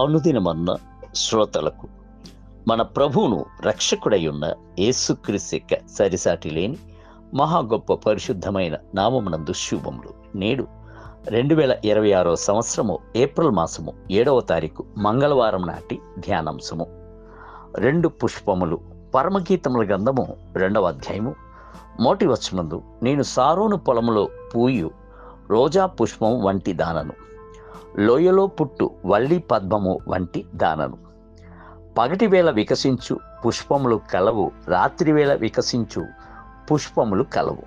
అనుదినమన్న శ్రోతలకు మన ప్రభువును రక్షకుడై ఉన్న యేసుక్రీస్తు యొక్క సరిసాటి లేని మహా గొప్ప పరిశుద్ధమైన నామమునందు శుభములు. నేడు 2026 సంవత్సరము ఏప్రిల్ మాసము 7వ తారీఖు మంగళవారం నాటి ధ్యానాంశము. 2 పుష్పములు. పరమగీతముల గ్రంథము 2వ అధ్యాయము 1వ వచనమందు, నేను సారోను పొలములో పూయు రోజా పుష్పము వంటి దానను, లోయలో పుట్టు వల్లి పద్మము వంటి దానను. పగటి వేళ వికసించు పుష్పములు కలవు, రాత్రివేళ వికసించు పుష్పములు కలవు.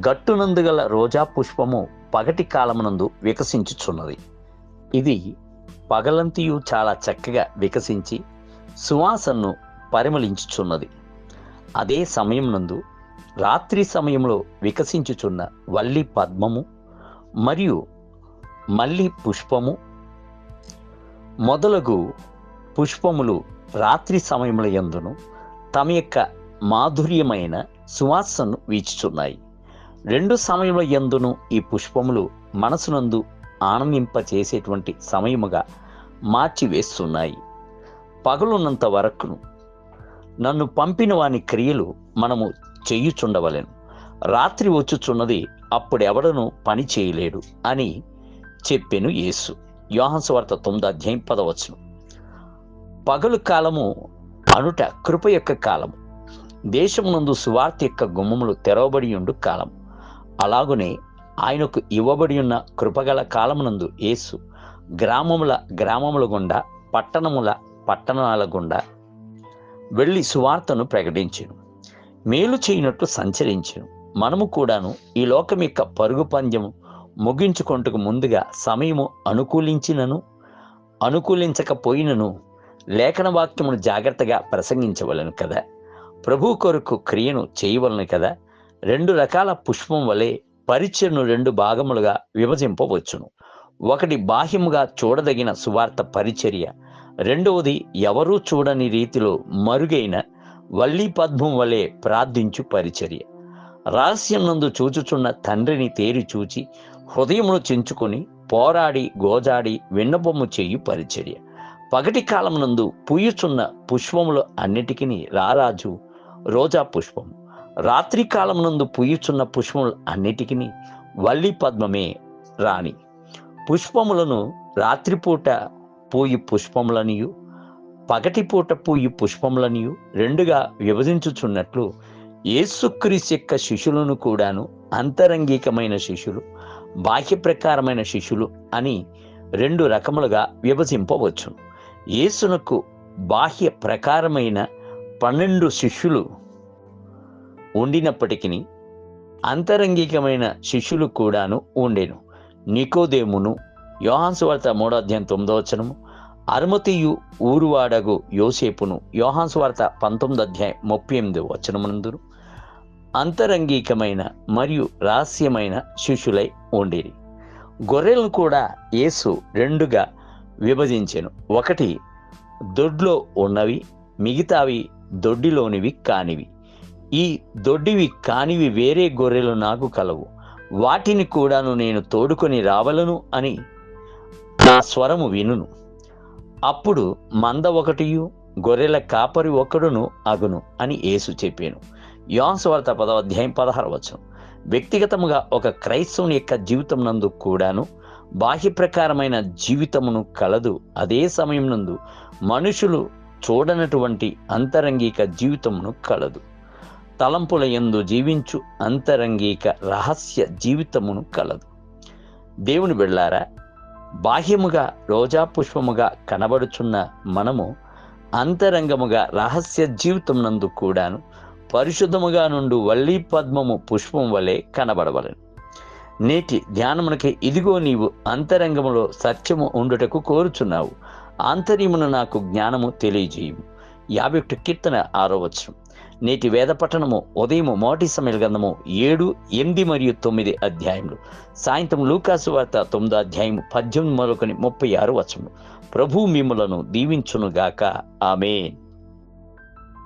గట్టునందుగల రోజా పుష్పము పగటి కాలమునందు వికసించుచున్నది. ఇది పగలంతియు చాలా చక్కగా వికసించి సువాసనను పరిమళించుచున్నది. అదే సమయమునందు రాత్రి సమయంలో వికసించుచున్న వల్లి పద్మము మరియు మల్లి పుష్పము మొదలగు పుష్పములు రాత్రి సమయముల యందును తమ యొక్క మాధుర్యమైన సువాసనను వీచుచున్నాయి. 2 సమయముల యందును ఈ పుష్పములు మనసునందు ఆనందింపచేసేటువంటి సమయముగా మార్చివేస్తున్నాయి. పగలున్నంత వరకును నన్ను పంపిన వాని క్రియలు మనము చెయ్యుచుండవలెను, రాత్రి వచ్చుచున్నది, అప్పుడెవడను పని చేయలేడు అని చెప్పెను యేసు. యోహాను సువార్త 9వ అధ్యాయం 10వ వచనం. పగలు కాలము అనుట కృప యొక్క కాలము. దేశమునందు సువార్త యొక్క గుమ్మములు తెరవబడి ఉండు కాలం. అలాగునే ఆయనకు ఇవ్వబడి ఉన్న కృపగల కాలమునందు యేసు గ్రామముల గుండా పట్టణాల గుండా వెళ్ళి సువార్తను ప్రకటించెను, మేలు చేయనట్లు సంచరించెను. మనము కూడాను ఈ లోకం యొక్క పరుగు పందెము ముగించుకొంటకు ముందుగా సమయము అనుకూలించకపోయినను లేఖన వాక్యమును జాగ్రత్తగా ప్రసంగించవలను కదా, ప్రభు కొరకు క్రియను చేయవలను కదా. 2 రకాల పుష్పం వలె పరిచయను 2 భాగములుగా విభజింపవచ్చును. ఒకటి బాహ్యముగా చూడదగిన సువార్త పరిచర్య, రెండవది ఎవరూ చూడని రీతిలో మరుగైన వల్లి పద్మం వలె ప్రార్థించు పరిచర్య. రహస్యం నందు చూచుచున్న తండ్రిని తేరి చూచి హృదయమును చించుకొని పోరాడి గోజాడి విన్నపము చేయు పరిచర్య. పగటి కాలమునందు పూయుచున్న పుష్పములు అన్నిటికీ రారాజు రోజా పుష్పము, రాత్రి కాలమునందు పూయుచున్న పుష్పములు అన్నిటికీ వల్లి పద్మమే రాణి. పుష్పములను రాత్రిపూట పూయి పుష్పములనియు పగటిపూట పూయి పుష్పములనియు 2గా విభజించుచున్నట్లు యేసుక్రీస్తు యొక్క శిష్యులను కూడాను అంతరంగికమైన శిష్యులు, బాహ్య ప్రకారమైన శిష్యులు అని 2 రకములుగా విభజింపవచ్చు. యేసునకు బాహ్య ప్రకారమైన 12 శిష్యులు ఉండినప్పటికీ అంతరంగికమైన శిష్యులు కూడాను ఉండెను. నికోదేమును, యోహాను సువార్త 3వ అధ్యాయం 9వ వచనము, అరిమతయి ఊరువాడగు యోసేపును, యోహాను సువార్త 19వ అధ్యాయం 38వ వచనమునందును అంతరంగికమైన మరియు రహస్యమైన శిష్యులై ఉండేది. గొర్రెలను కూడా యేసు 2గా విభజించెను. ఒకటి దొడ్లో ఉన్నవి, మిగతావి దొడ్డిలోనివి కానివి. ఈ దొడ్డివి కానివి వేరే గొర్రెలు నాకు కలవు, వాటిని కూడాను నేను తోడుకొని రావలను అని నా స్వరము వినును. అప్పుడు మంద ఒకటియు గొర్రెల కాపరి ఒకడును అగును అని యేసు చెప్పాను. యోహాను సువార్త 10వ అధ్యాయం 16వ వచనం. వ్యక్తిగతముగా ఒక క్రైస్తవుని యొక్క జీవితం నందు కూడాను బాహ్య ప్రకారమైన జీవితమును కలదు. అదే సమయం నందు మనుషులు చూడనటువంటి అంతరంగిక జీవితమును కలదు. తలంపుల యందు జీవించు అంతరంగిక రహస్య జీవితమును కలదు. దేవుని బిడ్డలారా, బాహ్యముగా రోజా పుష్పముగా కనబడుచున్న మనము అంతరంగముగా రహస్య జీవితం నందు కూడాను పరిశుద్ధముగా నుండి వల్లి పద్మము పుష్పం వలె కనబడవలెను. నేటి ధ్యానమునకి ఇదిగో నీవు అంతరంగములో సత్యము ఉండుటకు కోరుచున్నావు, ఆంతర్యమున నాకు జ్ఞానము తెలియజేయము. 51 కీర్తన 6వ వచనం. నేటి వేద పఠనము ఉదయము మొదటి సమయల గ్రంథము 7, 8 మరియు 9 అధ్యాయములు, సాయంత్రం లూకాసు వార్త 9వ అధ్యాయము 18 మొదలుకొని 36 వచనము. ప్రభు మిమ్ములను దీవించునుగాక. ఆమేన్.